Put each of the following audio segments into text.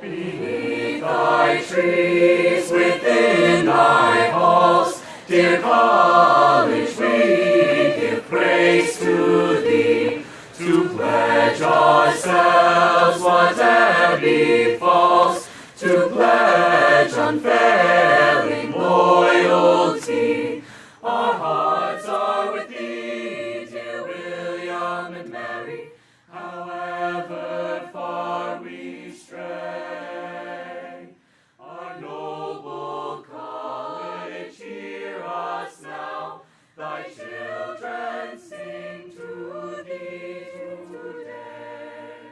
Beneath thy trees, within thy halls, dear college, we give praise to thee, to pledge ourselves whate'er befalls, to pledge unfailing loyalty. Our hearts are with thee, dear William and Mary, however far we stray. Our noble college, hear us now, thy children sing to thee today.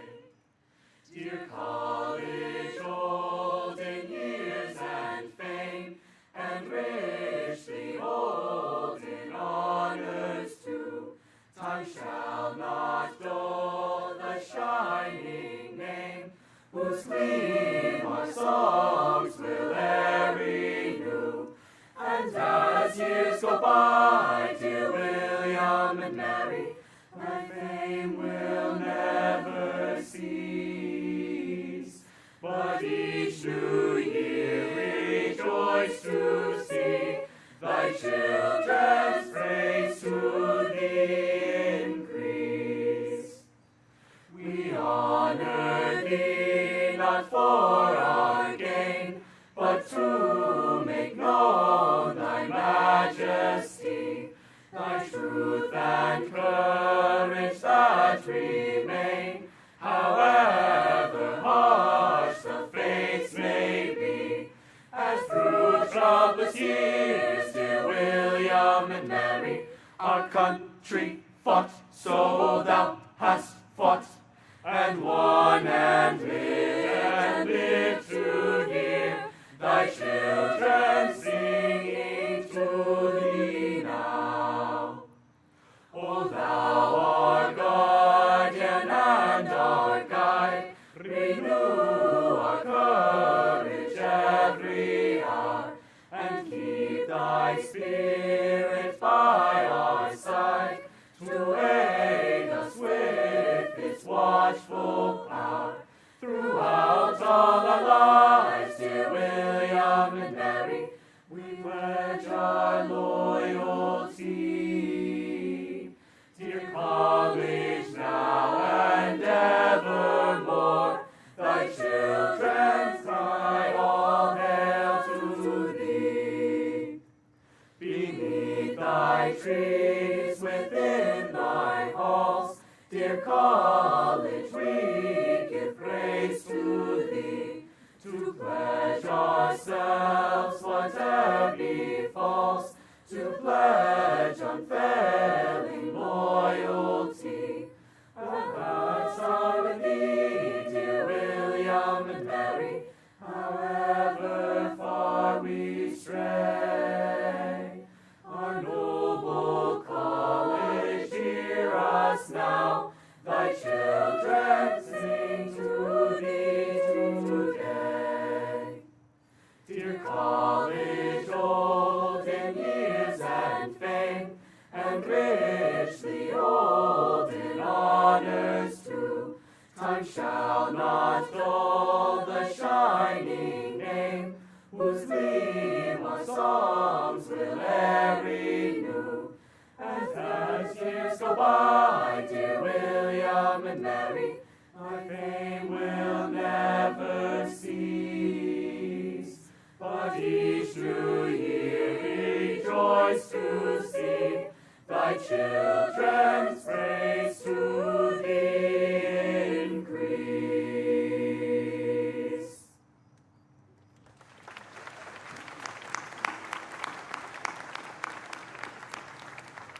Dear college, old in years and fame, and richly old in honors too, time shall not dull the shining name, whose gleam our songs will e'er renew. And as years go by, dear William and Mary, thy fame will never cease. But each new year rejoice to see thy children's praise to thee increase. We honor thee not for our gain, but to make known thy majesty, thy truth and courage that remain, however harsh the fates may be. As through troublous years, dear William and Mary, our country fought, so thou hast fought, and won and lived to hear thy children singing to thee now. O thou our guardian and our guide, renew our courage every hour, and keep thy spirit by our side, to aid us with its watchful power. Throughout all our lives, dear William and Mary, we pledge our loyalty. Dear college, now and evermore, thy children cry all hail to thee. thy trees, within thy halls. Dear college, we give praise to thee, to pledge ourselves whatever befalls, to pledge unfailing loyalty. Our hearts are with thee, dear William and Mary, however far we stray. Our noble college, hear us now, thy children sing to thee today. Dear college, old in years and fame, and richly old in honors too, time shall not dull the shining name, whose gleam our songs will e'er renew. And as years go by, dear William and Mary, our fame will never cease. But each new year rejoice to see thy children's praise to thee increase.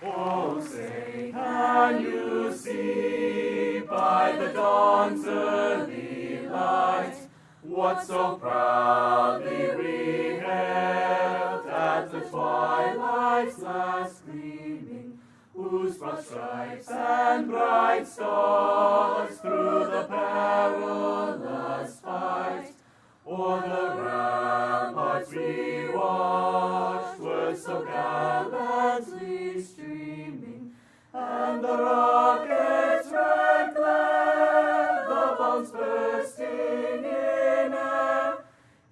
Oh, say, can you see by the dawn's early light what so proudly we hailed at the twilight's last gleaming, whose broad stripes and bright stars through the perilous fight o'er the ramparts we watched were so gallantly streaming, and the rockets' red glare, the bombs bursting in air,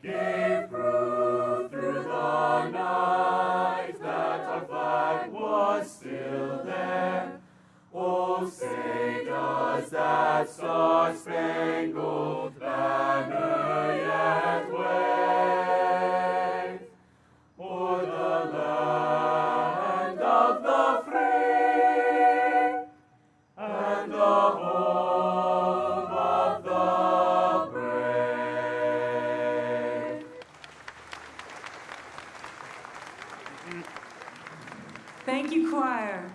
gave proof through the night that our flag was still there. Oh, say, does that star-spangled banner yet wave o'er the land of the free and the home of the brave? Thank you, choir.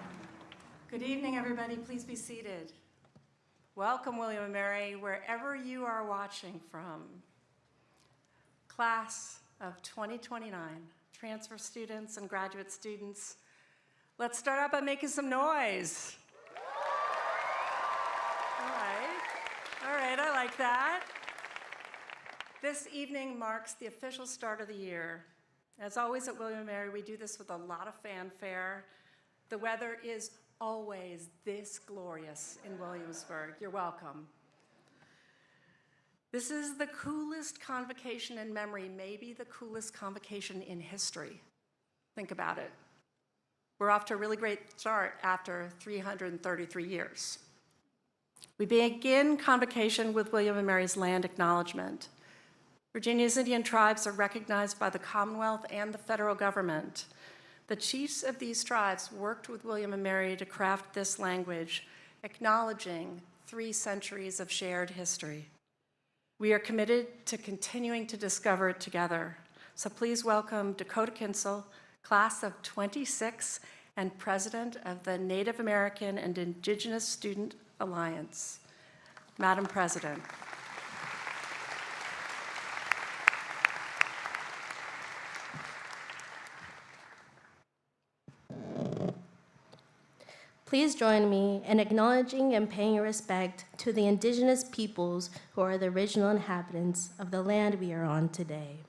Good evening, everybody. Please be seated. Welcome, William and Mary, wherever you are watching from. Class of 2029, transfer students and graduate students, let's start out by making some noise. All right, I like that. This evening marks the official start of the year. As always at William & Mary, we do this with a lot of fanfare. The weather is always this glorious in Williamsburg. You're welcome. This is the coolest convocation in memory, maybe the coolest convocation in history. Think about it. We're off to a really great start after 333 years. We begin convocation with William & Mary's land acknowledgement. Virginia's Indian tribes are recognized by the Commonwealth and the federal government. The chiefs of these tribes worked with William and Mary to craft this language, acknowledging 3 centuries of shared history. We are committed to continuing to discover it together. So please welcome Dakota Kinsel, class of 26, and president of the Native American and Indigenous Student Alliance. Madam President. Please join me in acknowledging and paying respect to the indigenous peoples who are the original inhabitants of the land we are on today.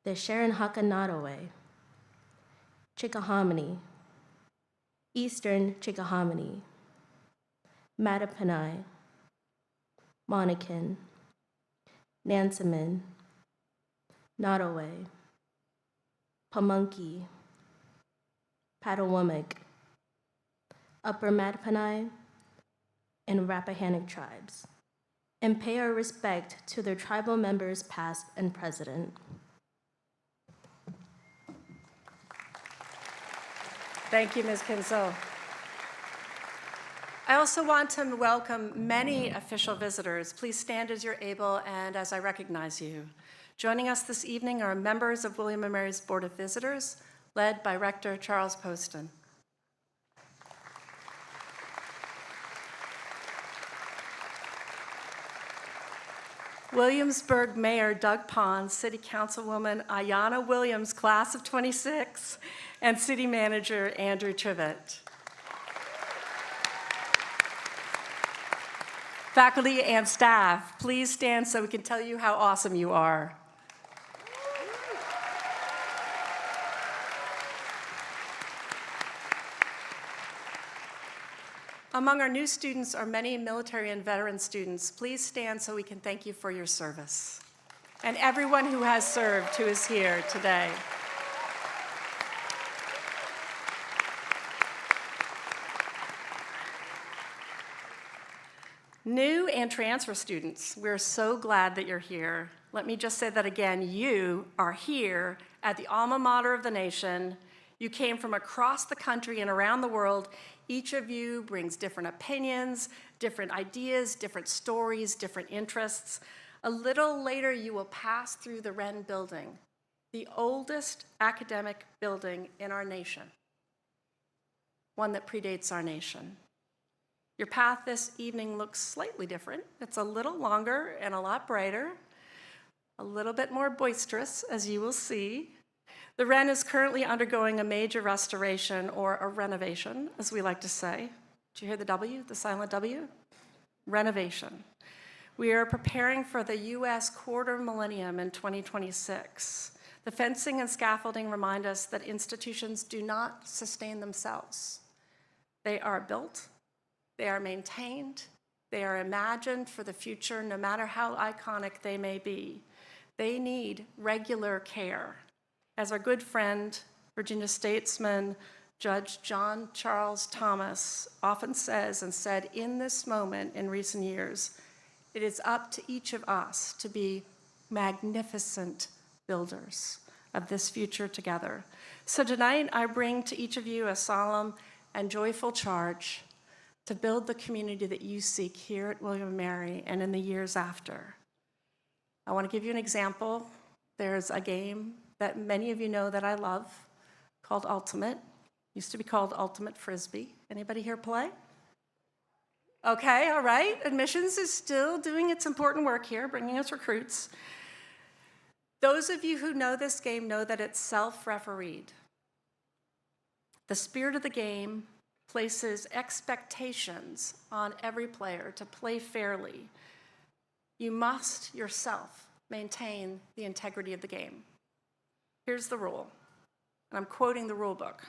The Sharonhaka-Nottoway, Chickahominy, Eastern Chickahominy, Mattaponi, Monacan, Nansemond, Nottoway, Pamunkey, Patawomic, Upper Mattaponi, and Rappahannock tribes, and pay our respect to their tribal members past and present. Thank you, Ms. Kinsel. I also want to welcome many official visitors. Please stand as you're able and as I recognize you. Joining us this evening are members of William & Mary's Board of Visitors, led by Rector Charles Poston. Williamsburg Mayor Doug Pons, City Councilwoman Ayanna Williams, class of 26, and City Manager Andrew Trivett. Faculty and staff, please stand so we can tell you how awesome you are. Among our new students are many military and veteran students. Please stand so we can thank you for your service. And everyone who has served who is here today. New and transfer students, we're so glad that you're here. Let me just say that again, you are here at the alma mater of the nation. You came from across the country and around the world. Each of you brings different opinions, different ideas, different stories, different interests. A little later, you will pass through the Wren Building, the oldest academic building in our nation, one that predates our nation. Your path this evening looks slightly different. It's a little longer and a lot brighter, a little bit more boisterous, as you will see. The Wren is currently undergoing a major restoration, or a renovation, as we like to say. Did you hear the W, the silent W? Renovation. We are preparing for the US quarter millennium in 2026. The fencing and scaffolding remind us that institutions do not sustain themselves. They are built, they are maintained, they are imagined for the future, no matter how iconic they may be. They need regular care. As our good friend, Virginia statesman, Judge John Charles Thomas often says and said in this moment in recent years, it is up to each of us to be magnificent builders of this future together. So tonight I bring to each of you a solemn and joyful charge to build the community that you seek here at William & Mary and in the years after. I want to give you an example. There's a game that many of you know that I love called Ultimate. Used to be called Ultimate Frisbee. Anybody here play? Okay, all right. Admissions is still doing its important work here, bringing us recruits. Those of you who know this game know that it's self-refereed. The spirit of the game places expectations on every player to play fairly. You must yourself maintain the integrity of the game. Here's the rule, and I'm quoting the rule book.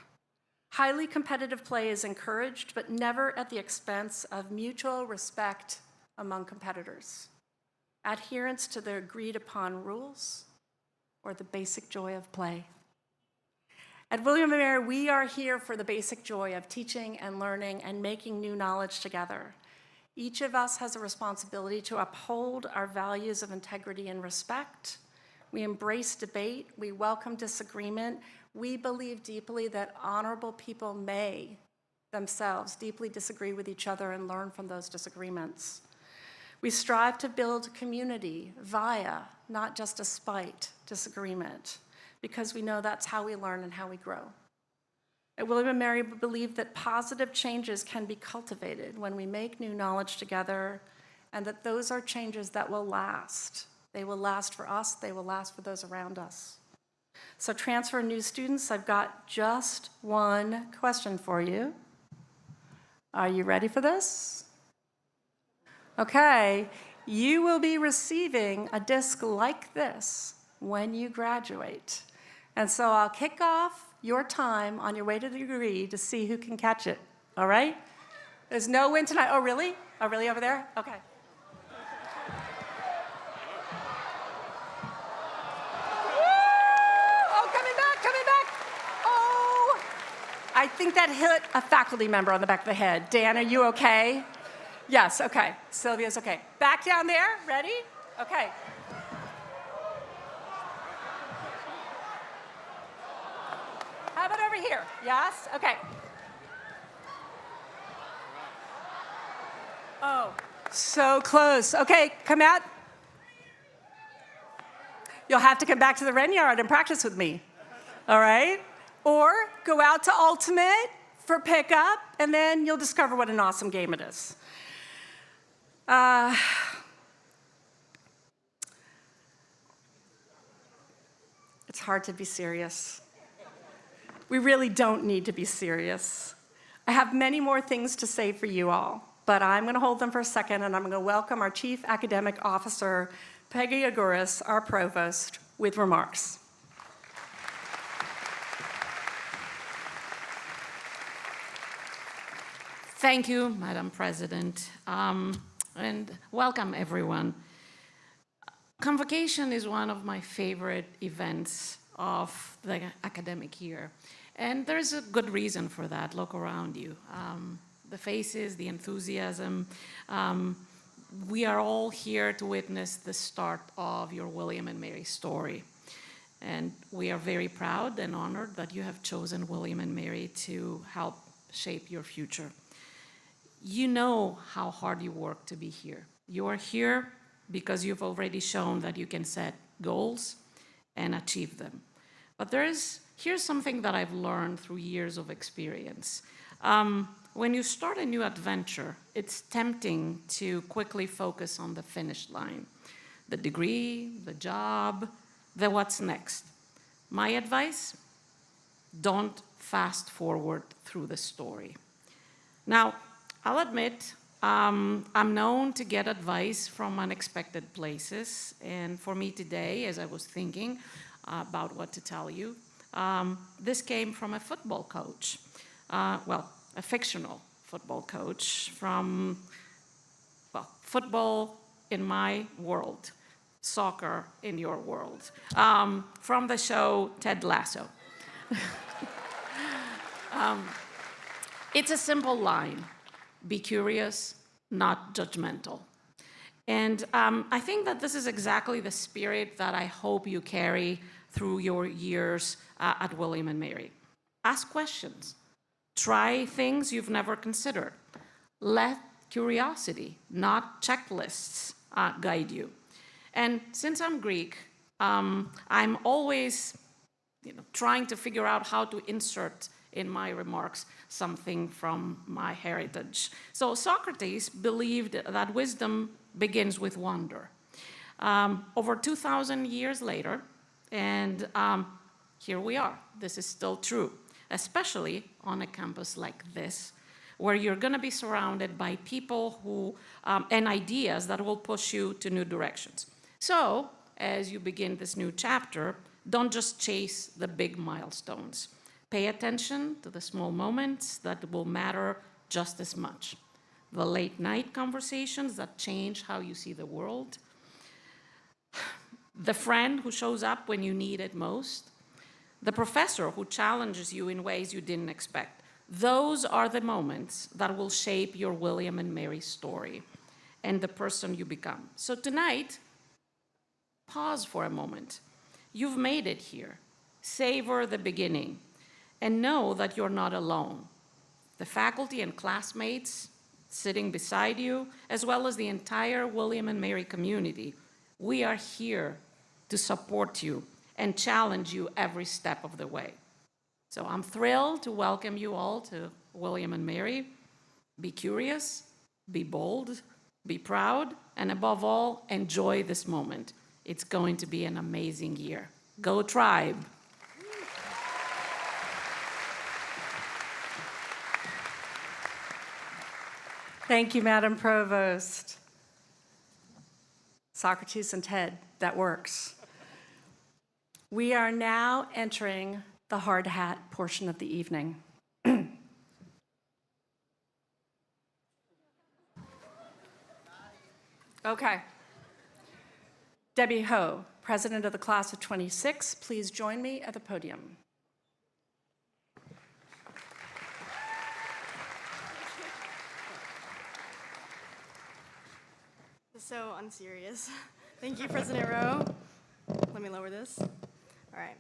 Highly competitive play is encouraged, but never at the expense of mutual respect among competitors, adherence to the agreed upon rules, or the basic joy of play. At William & Mary, we are here for the basic joy of teaching and learning and making new knowledge together. Each of us has a responsibility to uphold our values of integrity and respect. We embrace debate. We welcome disagreement. We believe deeply that honorable people may themselves deeply disagree with each other and learn from those disagreements. We strive to build community via, not just despite, disagreement, because we know that's how we learn and how we grow. At William & Mary, we believe that positive changes can be cultivated when we make new knowledge together, and that those are changes that will last. They will last for us, they will last for those around us. So transfer new students, I've got just one question for you. Are you ready for this? Okay, you will be receiving a disc like this when you graduate. And so I'll kick off your time on your way to the degree to see who can catch it, all right? There's no win tonight. Oh, really? Oh, really over there? Okay. I think that hit a faculty member on the back of the head. Dan, are you okay? Yes, okay. Sylvia's okay. Back down there, ready? Okay. How about over right here. Yes? Okay. Oh, so close. Okay, come out. You'll have to come back to the Wren Yard and practice with me. All right? Or go out to Ultimate for pickup, and then you'll discover what an awesome game it is. It's hard to be serious. We really don't need to be serious. I have many more things to say for you all, but I'm going to hold them for a second, and I'm going to welcome our Chief Academic Officer, Peggy Aguris, our Provost, with remarks. Thank you, Madam President, and welcome everyone. Convocation is one of my favorite events of the academic year, and there's a good reason for that. Look around you. The faces, the enthusiasm. We are all here to witness the start of your William and Mary story. And we are very proud and honored that you have chosen William and Mary to help shape your future. You know how hard you work to be here. You are here because you've already shown that you can set goals and achieve them. But here's something that I've learned through years of experience. When you start a new adventure, it's tempting to quickly focus on the finish line, the degree, the job, the what's next. My advice, don't fast forward through the story. Now, I'll admit, I'm known to get advice from unexpected places, and for me today, as I was thinking about what to tell you, this came from a football coach, a fictional football coach from, football in my world, soccer in your world, from the show Ted Lasso. It's a simple line. Be curious, not judgmental. And I think that this is exactly the spirit that I hope you carry through your years at William and Mary. Ask questions. Try things you've never considered. Let curiosity, not checklists, guide you. And since I'm Greek, I'm always trying to figure out how to insert in my remarks something from my heritage. So Socrates believed that wisdom begins with wonder. Over 2,000 years later, and here we are. This is still true, especially on a campus like this, where you're going to be surrounded by people who and ideas that will push you to new directions. So, as you begin this new chapter, don't just chase the big milestones. Pay attention to the small moments that will matter just as much. The late night conversations that change how you see the world. The friend who shows up when you need it most. The professor who challenges you in ways you didn't expect. Those are the moments that will shape your William and Mary story and the person you become. So tonight, pause for a moment. You've made it here. Savor the beginning. And know that you're not alone. The faculty and classmates sitting beside you, as well as the entire William and Mary community, we are here to support you and challenge you every step of the way. So I'm thrilled to welcome you all to William and Mary. Be curious, be bold, be proud, and above all, enjoy this moment. It's going to be an amazing year. Go Tribe! Thank you, Madam Provost. Socrates and Ted, that works. We are now entering the hard hat portion of the evening. Okay. Debbie Ho, President of the Class of 26, please join me at the podium. So unserious. Thank you, President Rowe. Let me lower this. All right.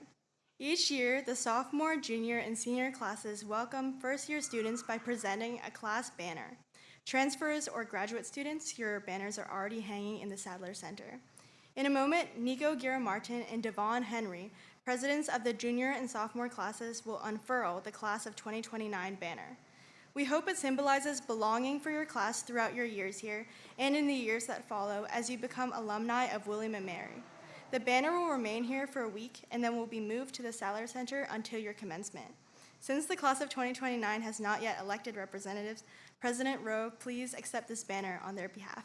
Each year, the sophomore, junior, and senior classes welcome first-year students by presenting a class banner. Transfers or graduate students, your banners are already hanging in the Sadler Center. In a moment, Nico Gira-Martin and Devon Henry, presidents of the junior and sophomore classes, will unfurl the Class of 2029 banner. We hope it symbolizes belonging for your class throughout your years here and in the years that follow as you become alumni of William & Mary. The banner will remain here for a week and then will be moved to the Sadler Center until your commencement. Since the Class of 2029 has not yet elected representatives, President Rowe, please accept this banner on their behalf.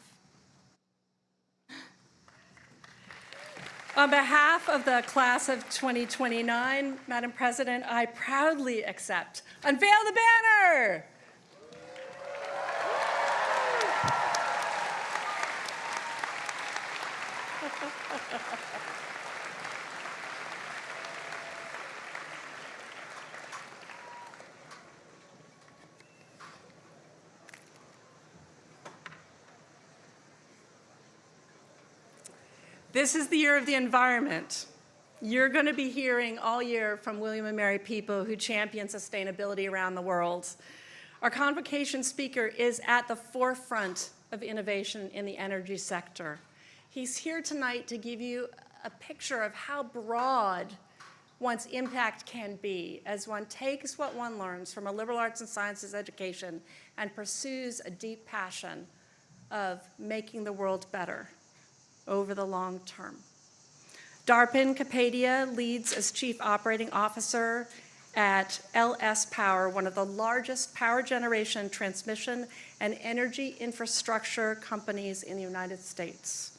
On behalf of the Class of 2029, Madam President, I proudly accept. Unveil the banner! This is the year of the environment. You're going to be hearing all year from William & Mary people who champion sustainability around the world. Our convocation speaker is at the forefront of innovation in the energy sector. He's here tonight to give you a picture of how broad one's impact can be as one takes what one learns from a liberal arts and sciences education and pursues a deep passion of making the world better over the long term. Darpin Kapadia leads as Chief Operating Officer at LS Power, one of the largest power generation, transmission, and energy infrastructure companies in the United States.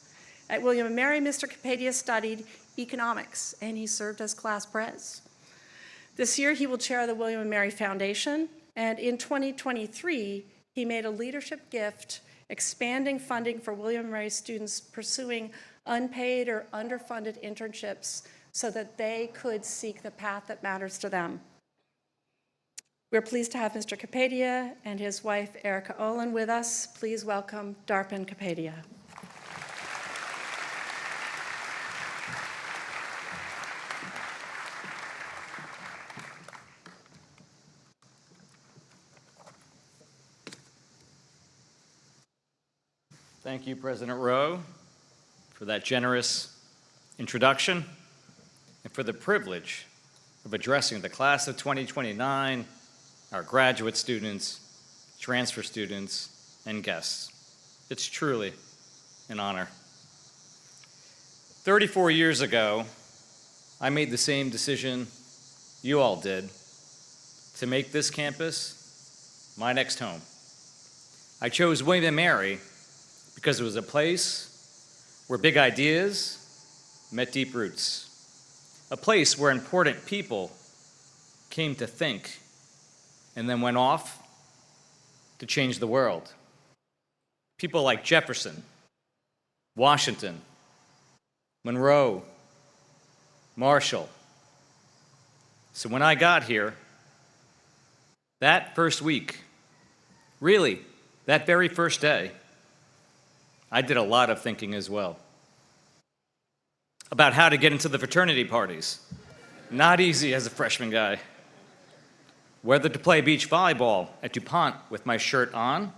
At William & Mary, Mr. Kapadia studied economics, and he served as class pres. This year, he will chair the William & Mary Foundation, and in 2023, he made a leadership gift expanding funding for William & Mary students pursuing unpaid or underfunded internships so that they could seek the path that matters to them. We're pleased to have Mr. Kapadia and his wife, Erica Olin, with us. Please welcome Darpin Kapadia. Thank you, President Rowe, for that generous introduction and for the privilege of addressing the Class of 2029, our graduate students, transfer students, and guests. It's truly an honor. 34 years ago, I made the same decision you all did to make this campus my next home. I chose William & Mary because it was a place where big ideas met deep roots, a place where important people came to think and then went off to change the world. People like Jefferson, Washington, Monroe, Marshall. So when I got here, that first week, really, that very first day, I did a lot of thinking as well about how to get into the fraternity parties. Not easy as a freshman guy. Whether to play beach volleyball at DuPont with my shirt on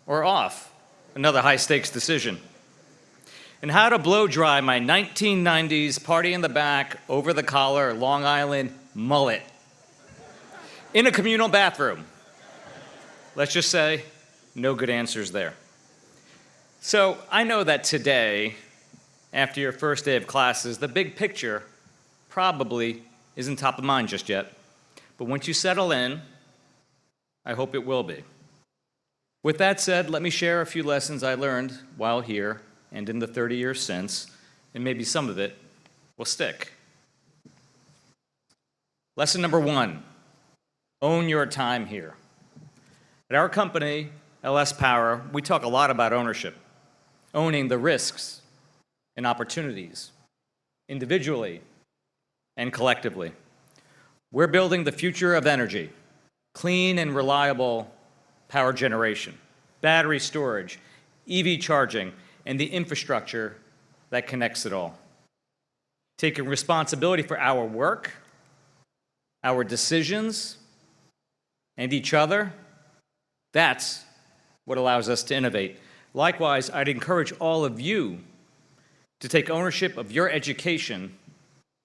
or off, another high-stakes decision. And how to blow dry my 1990s party in the back, over-the-collar, Long Island mullet in a communal bathroom. Let's just say, no good answers there. So I know that today, after your first day of classes, the big picture probably isn't top of mind just yet. But once you settle in, I hope it will be. With that said, let me share a few lessons I learned while here and in the 30 years since, and maybe some of it will stick. Lesson number 1, own your time here. At our company, LS Power, we talk a lot about ownership, owning the risks and opportunities, individually and collectively. We're building the future of energy, clean and reliable power generation, battery storage, EV charging, and the infrastructure that connects it all. Taking responsibility for our work our decisions, and each other, that's what allows us to innovate. Likewise, I'd encourage all of you to take ownership of your education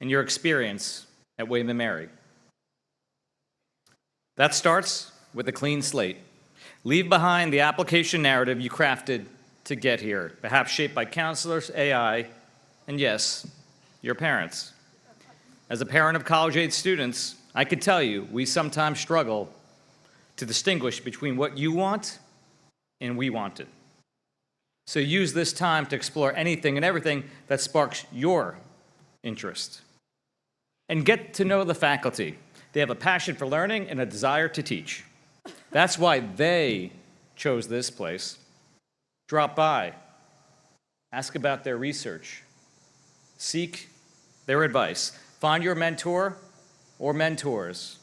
and your experience at William & Mary. That starts with a clean slate. Leave behind the application narrative you crafted to get here, perhaps shaped by counselors, AI, and yes, your parents. As a parent of college-age students, I can tell you we sometimes struggle to distinguish between what you want and we want it. So use this time to explore anything and everything that sparks your interest. And get to know the faculty. They have a passion for learning and a desire to teach. That's why they chose this place. Drop by, ask about their research, seek their advice, find your mentor or mentors.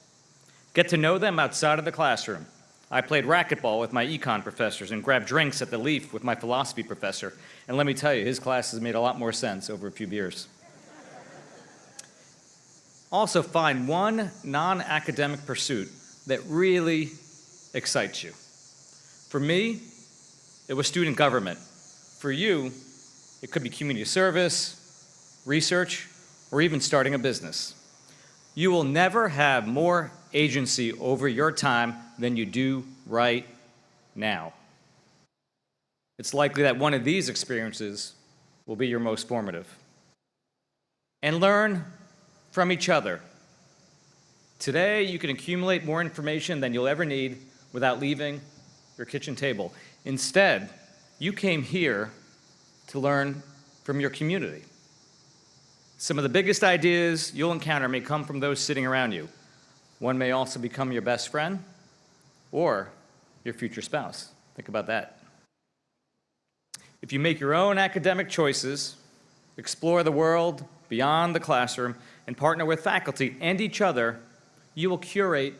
Get to know them outside of the classroom. I played racquetball with my econ professors and grabbed drinks at the Leaf with my philosophy professor. And let me tell you, his classes made a lot more sense over a few beers. Also, find one non-academic pursuit that really excites you. For me, it was student government. For you, it could be community service, research, or even starting a business. You will never have more agency over your time than you do right now. It's likely that one of these experiences will be your most formative. And learn from each other. Today, you can accumulate more information than you'll ever need without leaving your kitchen table. Instead, you came here to learn from your community. Some of the biggest ideas you'll encounter may come from those sitting around you. One may also become your best friend or your future spouse. Think about that. If you make your own academic choices, explore the world beyond the classroom, and partner with faculty and each other, you will curate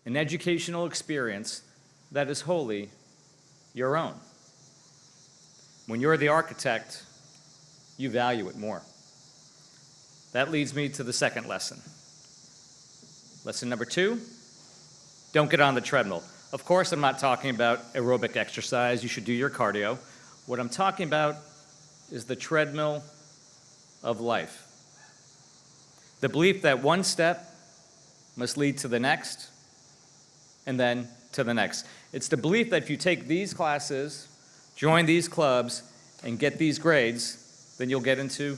an educational experience that is wholly your own. When you're the architect, you value it more. That leads me to the second lesson. Lesson number 2, don't get on the treadmill. Of course, I'm not talking about aerobic exercise. You should do your cardio. What I'm talking about is the treadmill of life. The belief that one step must lead to the next, and then to the next. It's the belief that if you take these classes, join these clubs, and get these grades, then you'll get into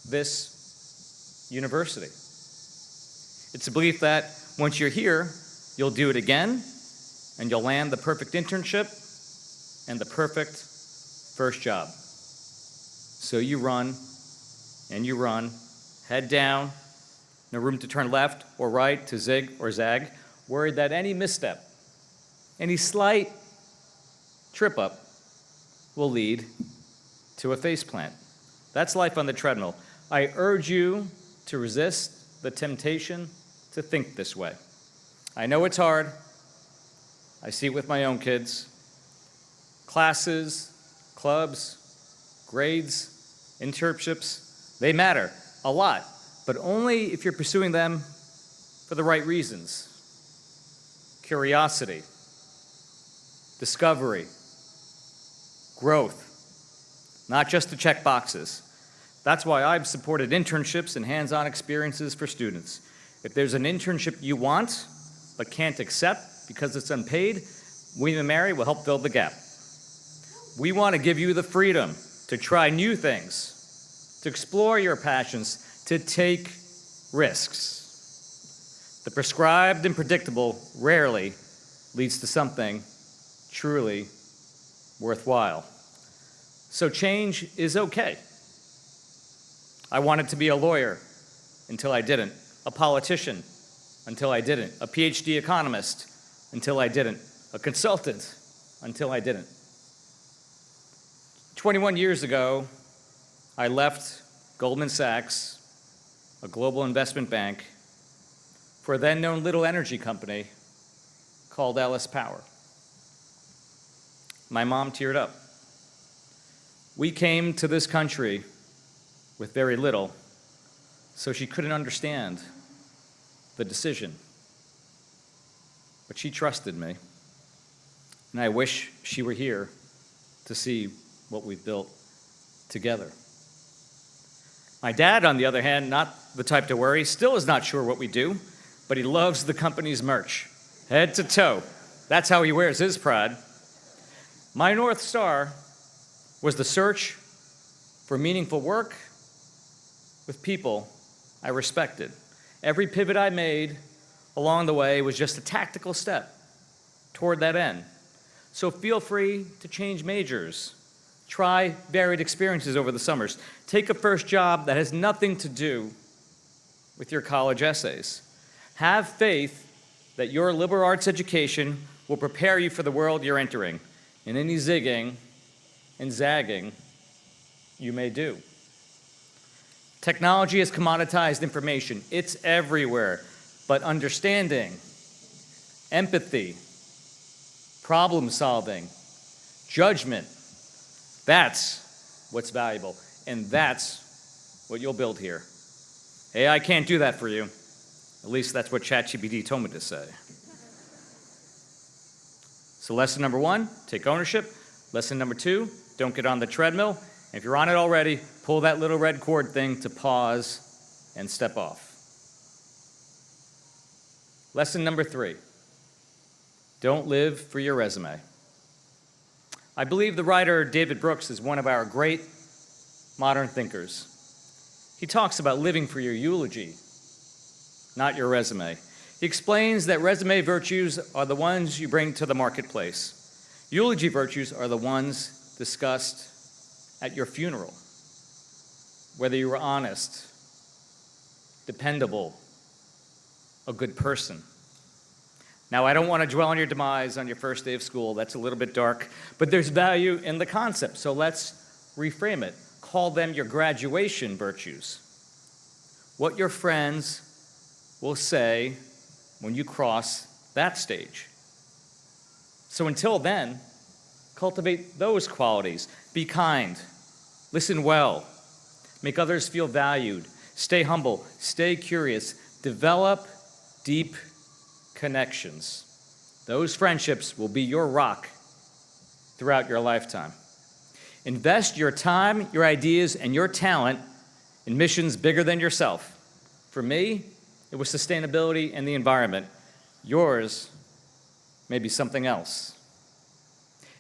this university. It's a belief that once you're here, you'll do it again, and you'll land the perfect internship and the perfect first job. So you run, and you run, head down, no room to turn left or right, to zig or zag, worried that any misstep, any slight trip up will lead to a faceplant. That's life on the treadmill. I urge you to resist the temptation to think this way. I know it's hard. I see it with my own kids. Classes, clubs, grades, internships, they matter a lot, but only if you're pursuing them for the right reasons. Curiosity, discovery, growth, not just to check boxes. That's why I've supported internships and hands-on experiences for students. If there's an internship you want but can't accept because it's unpaid, William & Mary will help fill the gap. We want to give you the freedom to try new things, to explore your passions, to take risks. The prescribed and predictable rarely leads to something truly worthwhile. So change is okay. I wanted to be a lawyer until I didn't, a politician until I didn't, a PhD economist until I didn't, a consultant until I didn't. 21 years ago, I left Goldman Sachs, a global investment bank, for a then-known little energy company called Ellis Power. My mom teared up. We came to this country with very little, so she couldn't understand the decision. but she trusted me. And I wish she were here to see what we've built together. My dad, on the other hand, not the type to worry, still is not sure what we do, but he loves the company's merch, head to toe. That's how he wears his pride. My North Star was the search for meaningful work with people I respected. Every pivot I made along the way was just a tactical step toward that end. So feel free to change majors. Try varied experiences over the summers. Take a first job that has nothing to do with your college essays. Have faith that your liberal arts education will prepare you for the world you're entering, and any zigging and zagging you may do. Technology has commoditized information. It's everywhere. But understanding, empathy, problem solving, judgment, that's what's valuable. And that's what you'll build here. AI can't do that for you. At least that's what ChatGPT told me to say. So lesson number 1, take ownership. Lesson number 2, don't get on the treadmill. And if you're on it already, pull that little red cord thing to pause and step off. Lesson number 3, don't live for your resume. I believe the writer David Brooks is one of our great modern thinkers. He talks about living for your eulogy, not your resume. He explains that resume virtues are the ones you bring to the marketplace. Eulogy virtues are the ones discussed at your funeral. Whether you were honest, dependable, a good person. Now, I don't want to dwell on your demise on your first day of school. That's a little bit dark, but there's value in the concept, so let's reframe it. Call them your graduation virtues. What your friends will say when you cross that stage. So until then, cultivate those qualities. Be kind, listen well, make others feel valued, stay humble, stay curious, develop deep connections. Those friendships will be your rock throughout your lifetime. Invest your time, your ideas, and your talent in missions bigger than yourself. For me, it was sustainability and the environment. Yours may be something else.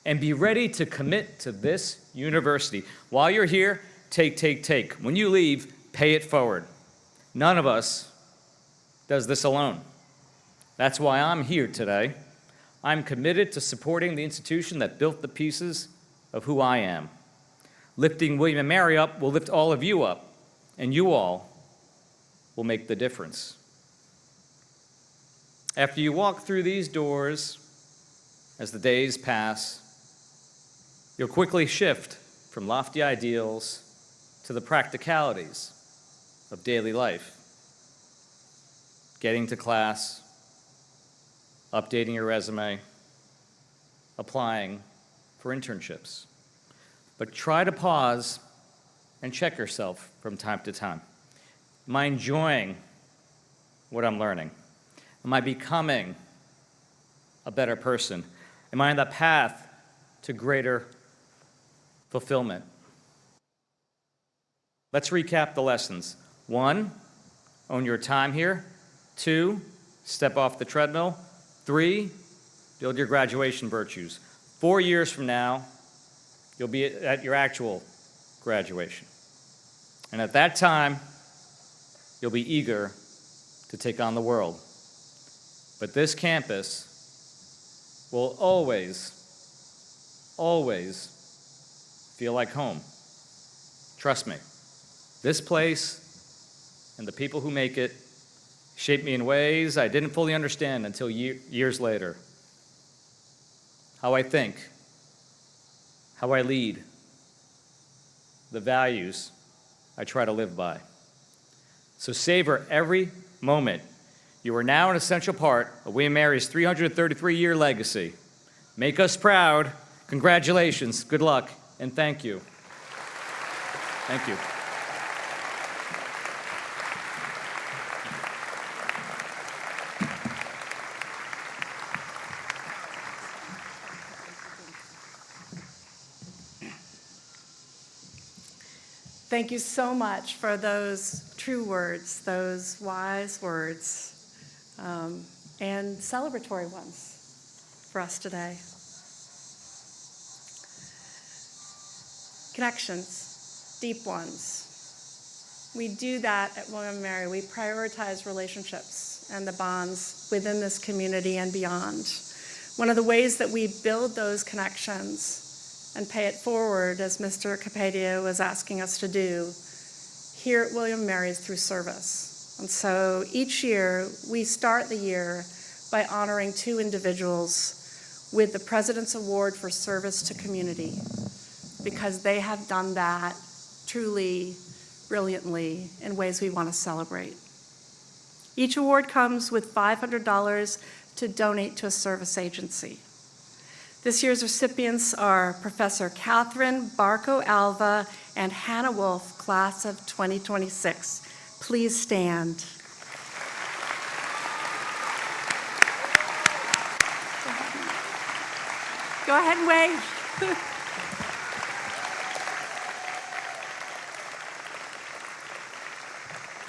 And be ready to commit to this university. While you're here, take. When you leave, pay it forward. None of us does this alone. That's why I'm here today. I'm committed to supporting the institution that built the pieces of who I am. Lifting William and Mary up will lift all of you up, and you all will make the difference. After you walk through these doors, as the days pass, you'll quickly shift from lofty ideals to the practicalities of daily life. Getting to class, updating your resume, applying for internships. But try to pause and check yourself from time to time. Am I enjoying what I'm learning? Am I becoming a better person? Am I on the path to greater fulfillment? Let's recap the lessons. 1, own your time here. 2, step off the treadmill. 3, build your graduation virtues. 4 years from now, you'll be at your actual graduation. And at that time, you'll be eager to take on the world. But this campus will always feel like home. Trust me. This place and the people who make it shaped me in ways I didn't fully understand until years later. How I think, how I lead, the values I try to live by. So savor every moment. You are now an essential part of William & Mary's 333-year legacy. Make us proud. Congratulations, good luck, and thank you. Thank you. Thank you so much for those true words, those wise words, and celebratory ones for us today. Connections, deep ones. We do that at William & Mary. We prioritize relationships and the bonds within this community and beyond. One of the ways that we build those connections and pay it forward, as Mr. Capadia was asking us to do, here at William & Mary is through service. And so each year, we start the year by honoring 2 individuals with the President's Award for Service to Community, because they have done that truly, brilliantly, in ways we want to celebrate. Each award comes with $500 to donate to a service agency. This year's recipients are Professor Catherine Barco Alva and Hannah Wolf, class of 2026. Please stand. Go ahead and wave.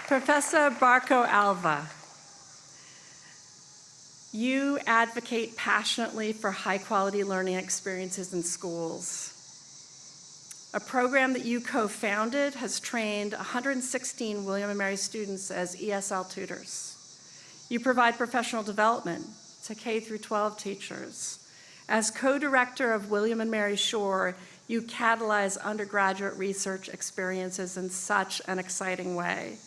Professor Barco Alva, you advocate passionately for high-quality learning experiences in schools. A program that you co-founded has trained 116 William & Mary students as ESL tutors. You provide professional development to K-12 teachers. As co-director of William & Mary Shore, you catalyze undergraduate research experiences in such an exciting way.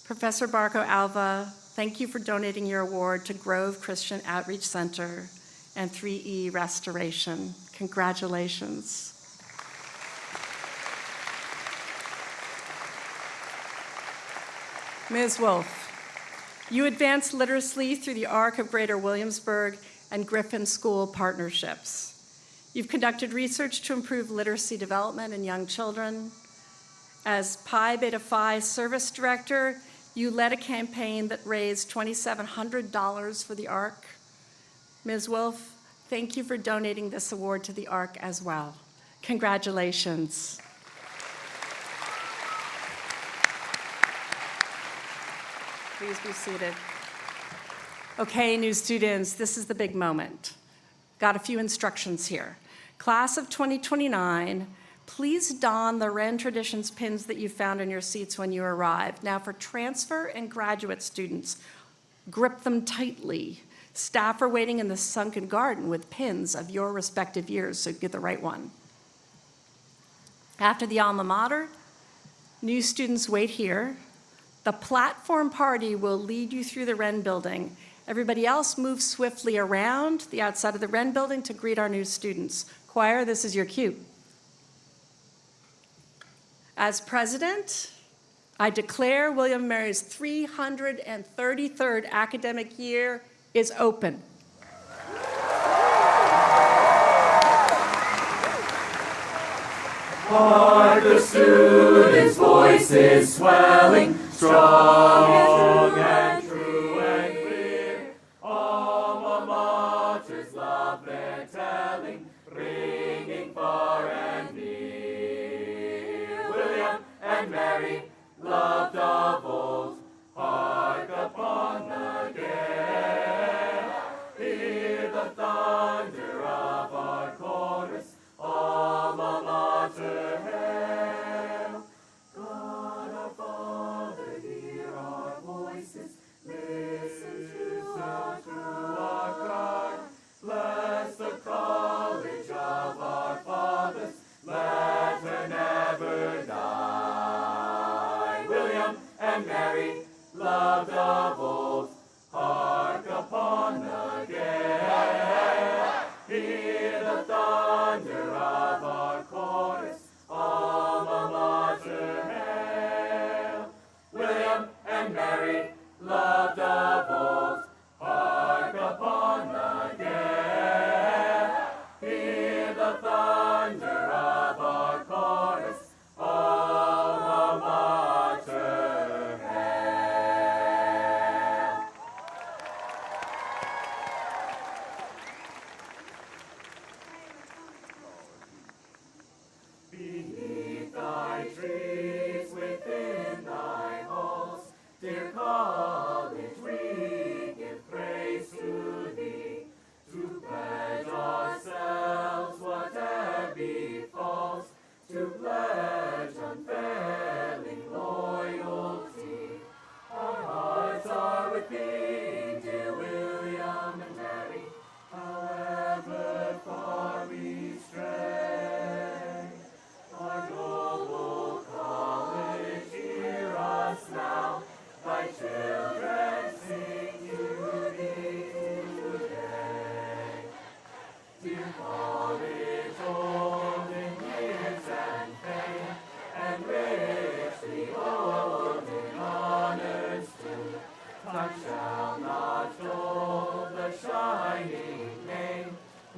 Professor Barco Alva, thank you for donating your award to Grove Christian Outreach Center and 3E Restoration. Congratulations. Ms. Wolf, you advance literacy through the ARC of Greater Williamsburg and Griffin School partnerships. You've conducted research to improve literacy development in young children. As Pi Beta Phi Service Director, you led a campaign that raised $2,700 for the ARC. Ms. Wolf, thank you for donating this award to the ARC as well. Congratulations. Please be seated. Okay, new students, this is the big moment. Got a few instructions here. Class of 2029, please don the Wren Traditions pins that you found in your seats when you arrived. Now for transfer and graduate students, grip them tightly. Staff are waiting in the sunken garden with pins of your respective years, so get the right one. After the alma mater, new students wait here. The platform party will lead you through the Wren Building. Everybody else move swiftly around the outside of the Wren Building to greet our new students. Choir, this is your cue. As president, I declare William & Mary's 333rd academic year is open. Are the students' voices swelling, strong and true and clear? Alma Mater's love they're telling, ringing far and near. William and Mary, loved of old, hark upon the gale. Hear the thunder of our chorus, Alma Mater hail. God our Father, hear our voices,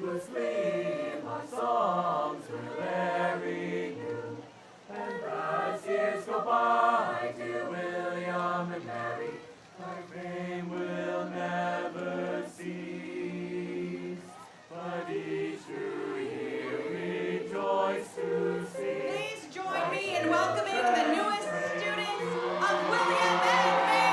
whose glee my songs will vary new. And as years go by, dear William and Mary, our fame will never cease. But each new year rejoice to see. Please join me in welcoming the newest students of William and Mary.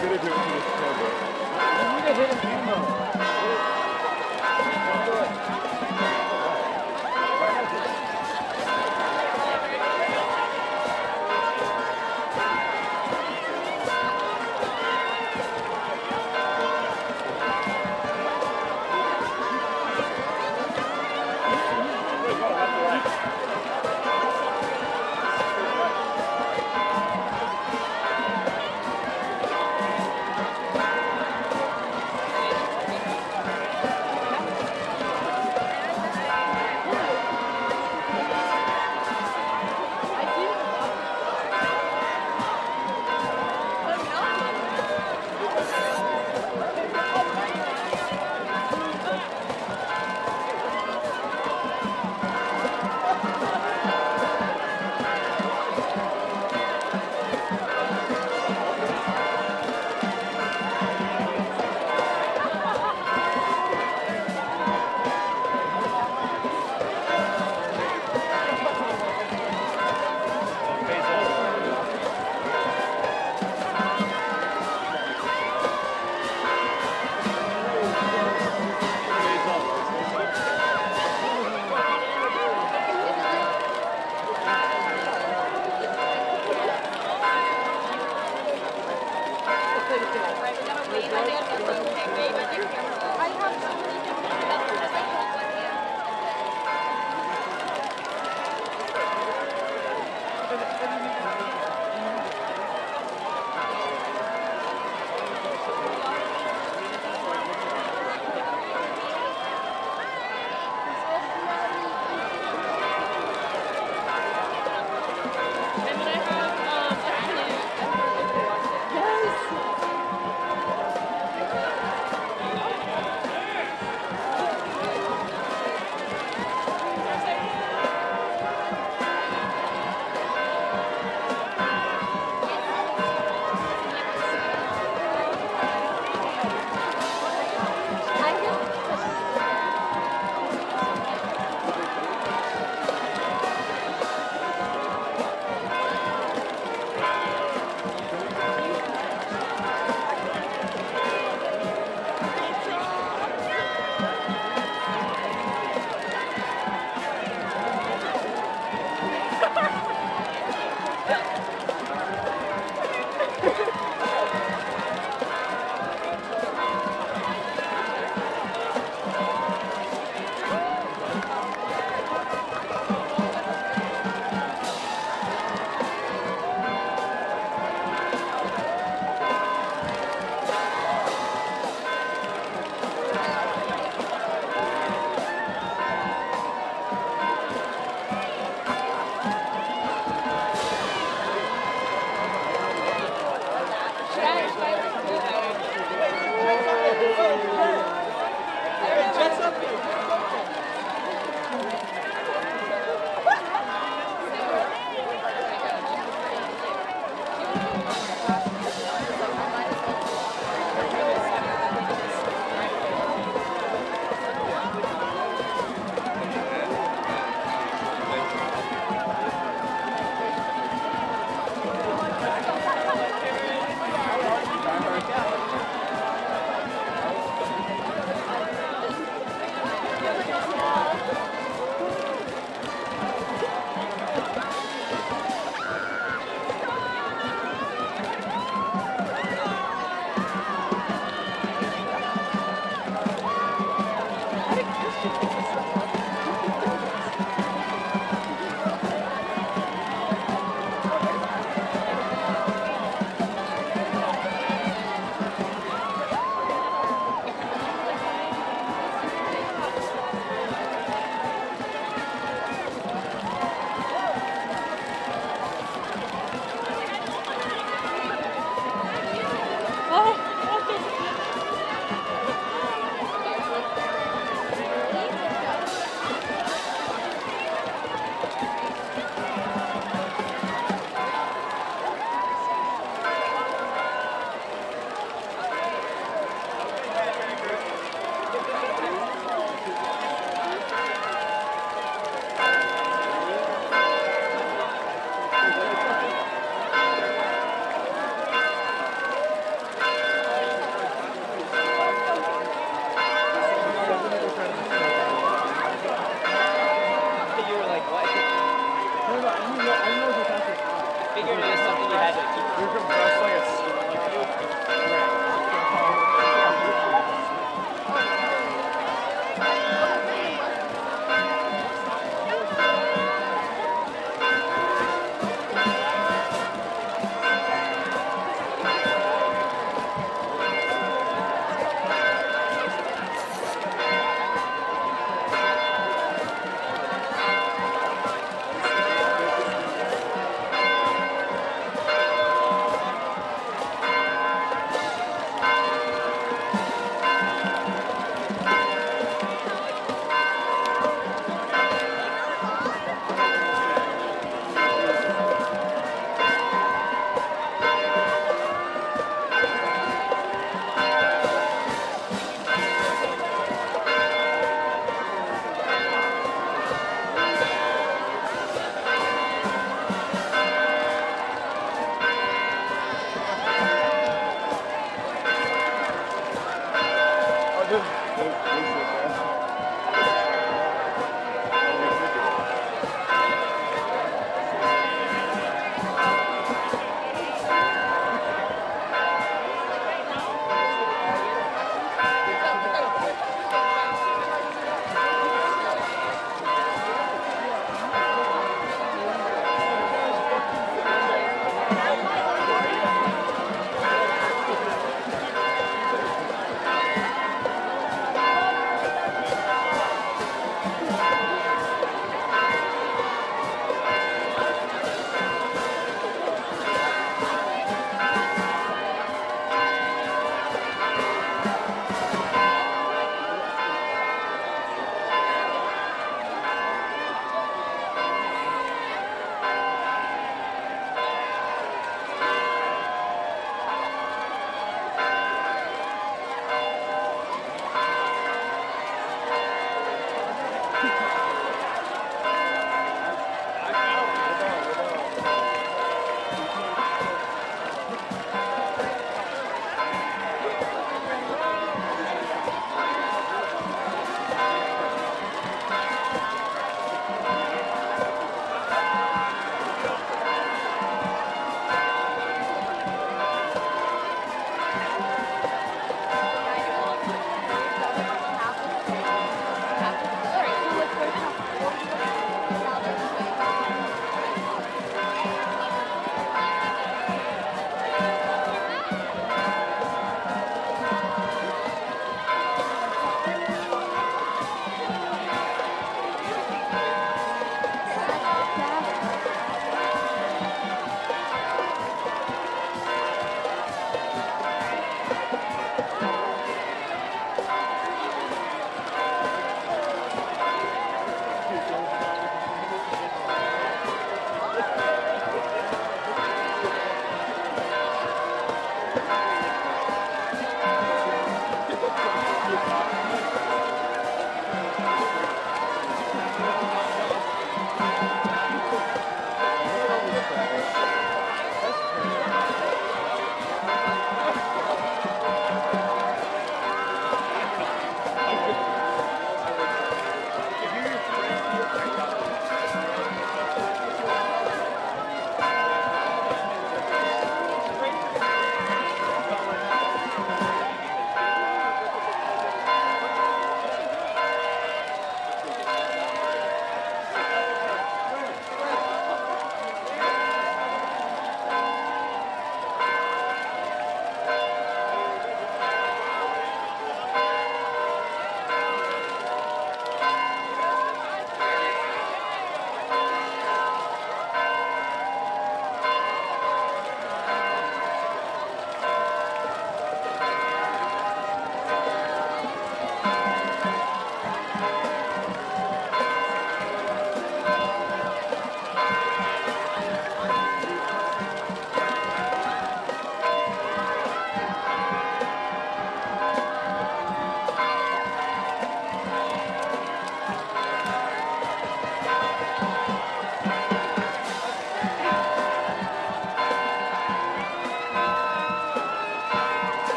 Right, we gotta wave at it. Okay, wave at the camera.